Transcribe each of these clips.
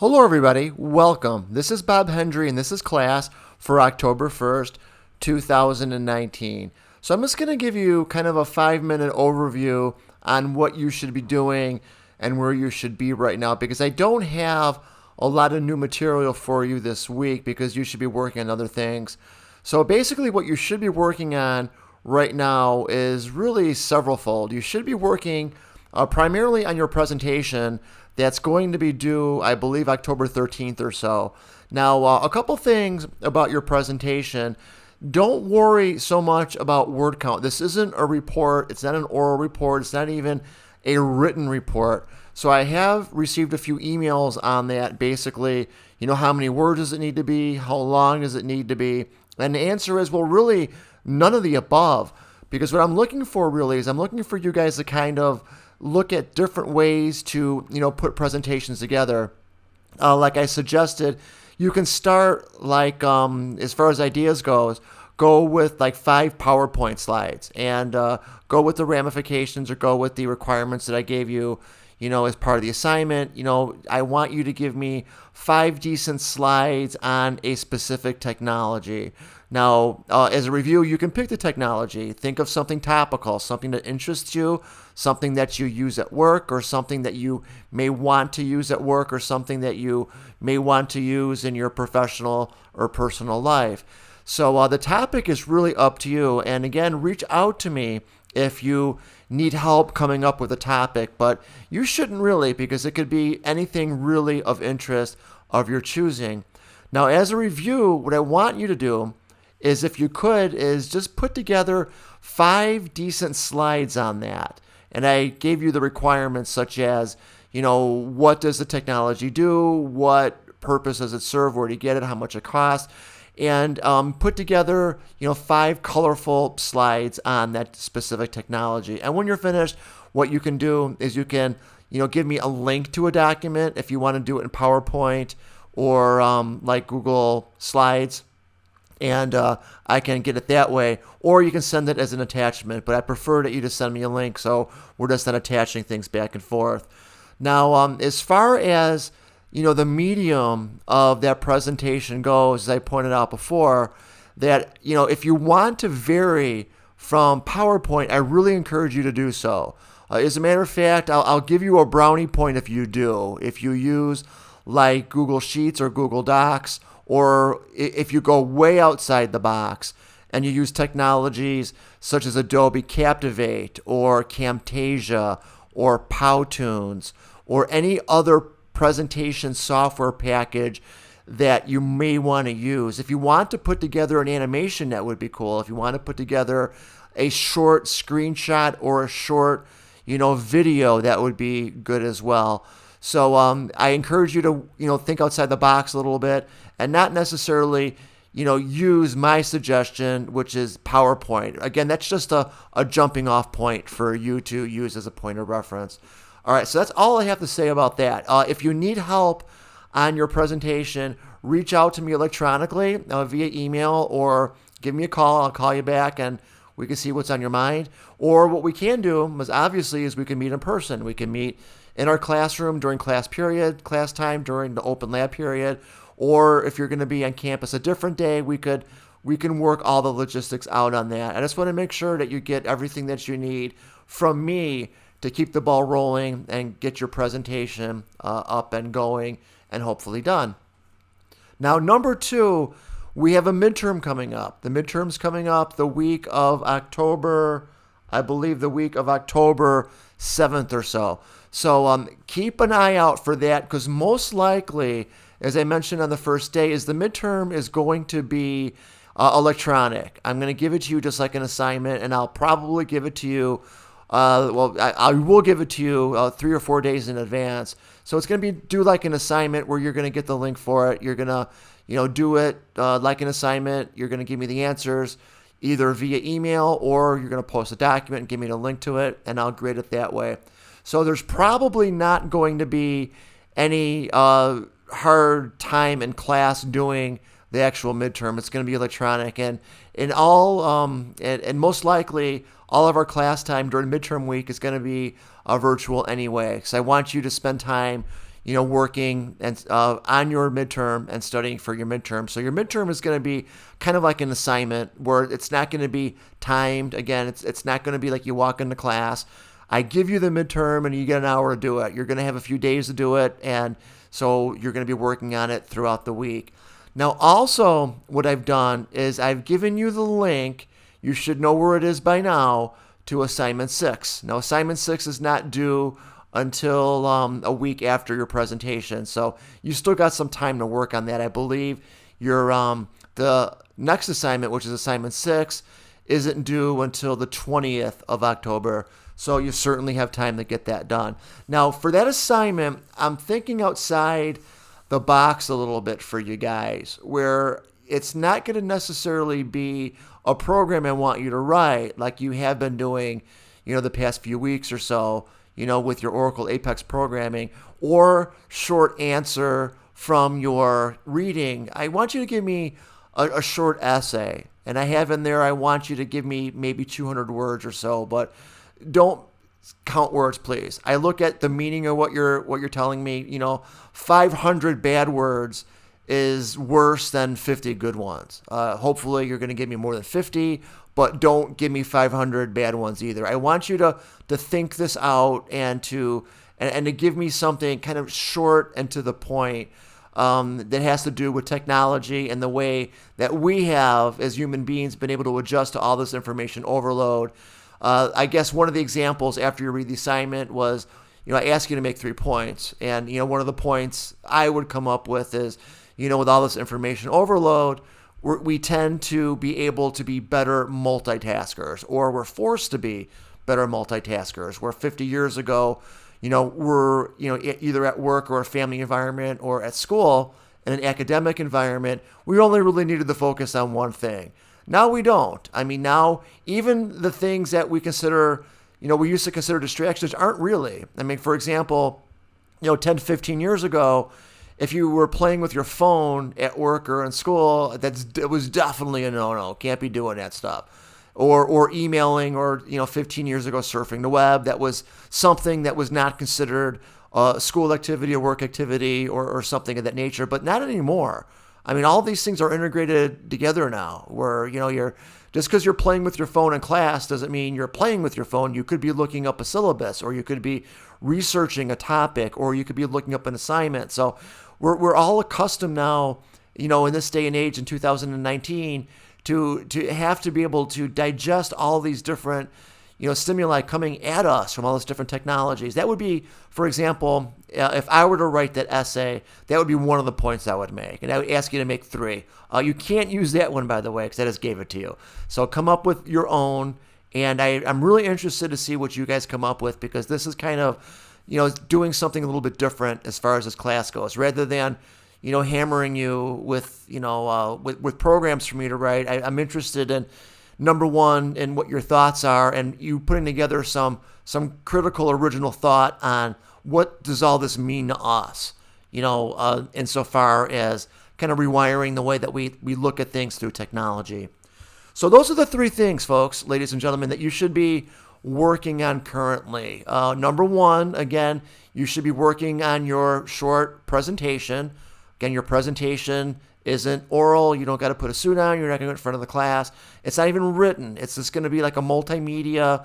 Hello everybody, welcome. This is Bob Hendry and this is class for October 1st, 2019. So I'm just going to give you kind of a 5-minute overview on what you should be doing and where you should be right now because I don't have a lot of new material for you this week because you should be working on other things. So basically what you should be working on right now is really severalfold. You should be working primarily on your presentation that's going to be due, I believe, October 13th or so. Now, a couple things about your presentation. Don't worry so much about word count. This isn't a report. It's not an oral report. It's not even a written report. So I have received a few emails on that. Basically, how many words does it need to be? How long does it need to be? And the answer is, well, really, none of the above. Because what I'm looking for really is I'm looking for you guys to kind of look at different ways to, put presentations together. Like I suggested, you can start like, as far as ideas goes, go with like 5 PowerPoint slides and go with the ramifications or go with the requirements that I gave you, as part of the assignment. I want you to give me 5 decent slides on a specific technology. Now, as a review, you can pick the technology. Think of something topical, something that interests you, something that you use at work, or something that you may want to use at work, or something that you may want to use in your professional or personal life. So the topic is really up to you. And again, reach out to me if you need help coming up with a topic, but you shouldn't really, because it could be anything really of interest of your choosing. Now, as a review, what I want you to do is, if you could, is just put together 5 decent slides on that. And I gave you the requirements such as, what does the technology do? What purpose does it serve? Where do you get it? How much it costs? And put together, 5 colorful slides on that specific technology. And when you're finished, what you can do is you can, give me a link to a document if you want to do it in PowerPoint or like Google Slides. And I can get it that way, or you can send it as an attachment, but I prefer that you just send me a link so we're just not attaching things back and forth. Now, as far as, the medium of that presentation goes, as I pointed out before, that, if you want to vary from PowerPoint, I really encourage you to do so. As a matter of fact, I'll give you a brownie point if you do. If you use like Google Sheets or Google Docs, or if you go way outside the box and you use technologies such as Adobe Captivate or Camtasia or Powtoons or any other presentation software package that you may want to use. If you want to put together an animation, that would be cool. If you want to put together a short screenshot or a short, video, that would be good as well. So I encourage you to, think outside the box a little bit and not necessarily, use my suggestion, which is PowerPoint. Again, that's just a jumping off point for you to use as a point of reference. All right, so that's all I have to say about that. If you need help on your presentation, reach out to me electronically via email or give me a call. I'll call you back and we can see what's on your mind. Or what we can do is we can meet in person. We can meet in our classroom during class time during the open lab period, or if you're going to be on campus a different day, we can work all the logistics out on that. I just want to make sure that you get everything that you need from me to keep the ball rolling and get your presentation up and going and hopefully done. Now, number 2, we have a midterm coming up. The midterm's coming up the week of October, I believe the week of October 7th or so. So keep an eye out for that, because most likely, as I mentioned on the first day, is the midterm is going to be electronic. I'm going to give it to you just like an assignment, and I'll probably give it to you, I will give it to you 3 or 4 days in advance. So it's going to be do like an assignment where you're going to get the link for it. You're going to, do it like an assignment. You're going to give me the answers either via email, or you're going to post a document and give me the link to it, and I'll grade it that way. So there's probably not going to be any hard time in class doing the actual midterm. It's going to be electronic, and most likely all of our class time during midterm week is going to be virtual anyway. Because I want you to spend time, working and on your midterm and studying for your midterm. So your midterm is going to be kind of like an assignment where it's not going to be timed. Again, it's not going to be like you walk into class. I give you the midterm and you get an hour to do it. You're going to have a few days to do it, and so you're going to be working on it throughout the week. Now, also, what I've done is I've given you the link. You should know where it is by now, to assignment 6. Now, assignment 6 is not due until a week after your presentation, so you still got some time to work on that. I believe your the next assignment, which is assignment 6, isn't due until the 20th of October, so you certainly have time to get that done. Now, for that assignment, I'm thinking outside the box a little bit for you guys, where it's not going to necessarily be a program I want you to write like you have been doing, the past few weeks or so, with your Oracle Apex programming, or short answer from your reading. I want you to give me a short essay, and I have in there, I want you to give me maybe 200 words or so, but don't count words, please. I look at the meaning of what you're telling me. 500 bad words is worse than 50 good ones. Hopefully you're going to give me more than 50, but don't give me 500 bad ones either. I want you to think this out and to give me something kind of short and to the point that has to do with technology and the way that we have, as human beings, been able to adjust to all this information overload. I guess one of the examples after you read the assignment was, I asked you to make 3 points. And, one of the points I would come up with is, with all this information overload, we tend to be able to be better multitaskers, or we're forced to be better multitaskers, where 50 years ago, we're, either at work or a family environment or at school in an academic environment, we only really needed to focus on one thing. Now we don't. I mean, now even the things that we consider, we used to consider distractions aren't really. I mean, for example, 10 to 15 years ago, if you were playing with your phone at work or in school, it was definitely a no-no. Can't be doing that stuff. Or emailing, or 15 years ago, surfing the web. That was something that was not considered a school activity or work activity or something of that nature, but not anymore. I mean, all these things are integrated together now, where, you're just because you're playing with your phone in class doesn't mean you're playing with your phone. You could be looking up a syllabus, or you could be researching a topic, or you could be looking up an assignment. So we're all accustomed now, in this day and age in 2019, to have to be able to digest all these different, stimuli coming at us from all these different technologies. That would be, for example, if I were to write that essay, that would be one of the points I would make. And I would ask you to make 3. You can't use that one, by the way, because I just gave it to you. So come up with your own. And I'm really interested to see what you guys come up with, because this is kind of, doing something a little bit different as far as this class goes. Rather than, hammering you with, with programs for me to write, I'm interested in, number one, in what your thoughts are, and you putting together some critical original thought on what does all this mean to us, insofar as kind of rewiring the way that we look at things through technology. So those are the 3 things, folks, ladies and gentlemen, that you should be working on currently. Number 1, again, you should be working on your short presentation. Again, your presentation isn't oral. You don't got to put a suit on. You're not going to go in front of the class. It's not even written. It's just going to be like a multimedia,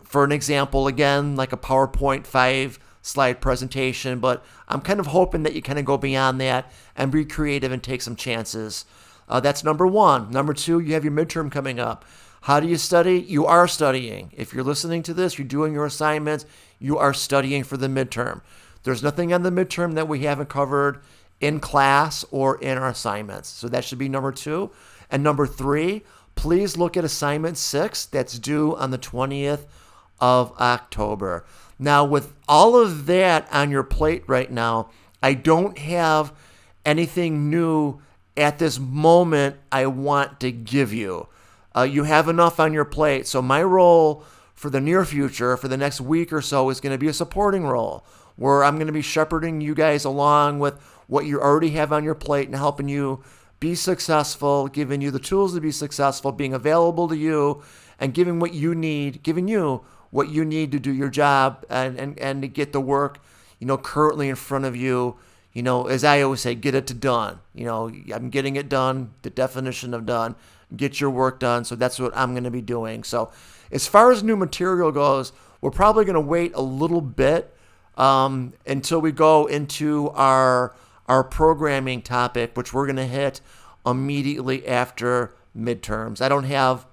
for an example, again, like a PowerPoint 5-slide presentation. But I'm kind of hoping that you kind of go beyond that and be creative and take some chances. That's number 1. Number 2, you have your midterm coming up. How do you study? You are studying. If you're listening to this, you're doing your assignments, you are studying for the midterm. There's nothing on the midterm that we haven't covered in class or in our assignments. So that should be number 2. And number 3, please look at assignment 6 that's due on the 20th of October. Now, with all of that on your plate right now, I don't have anything new at this moment I want to give you. You have enough on your plate. So my role for the near future, for the next week or so, is going to be a supporting role, where I'm going to be shepherding you guys along with what you already have on your plate and helping you be successful, giving you the tools to be successful, being available to you, and giving you what you need to do your job and to get the work, currently in front of you. As I always say, get it to done. I'm getting it done, the definition of done, get your work done. So that's what I'm going to be doing. So as far as new material goes, we're probably going to wait a little bit until we go into our programming topic, which we're going to hit immediately after midterms. I don't have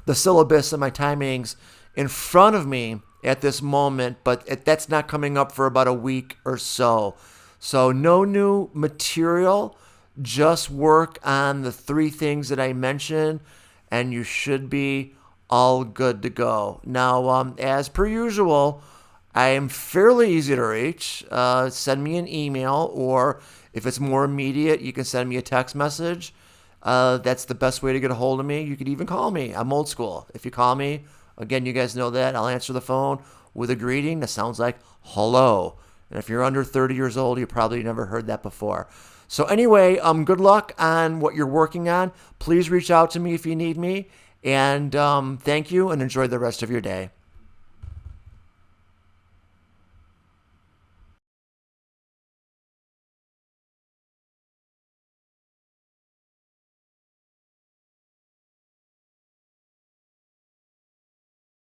the syllabus and my timings in front of me at this moment, but that's not coming up for about a week or so. So no new material, just work on the 3 things that I mentioned, and you should be all good to go. Now, as per usual, I am fairly easy to reach. Send me an email, or if it's more immediate, you can send me a text message. That's the best way to get a hold of me. You could even call me. I'm old school. If you call me, again, you guys know that, I'll answer the phone with a greeting that sounds like hello. And if you're under 30 years old, you probably never heard that before. So anyway, good luck on what you're working on. Please reach out to me if you need me. And thank you, and enjoy the rest of your day.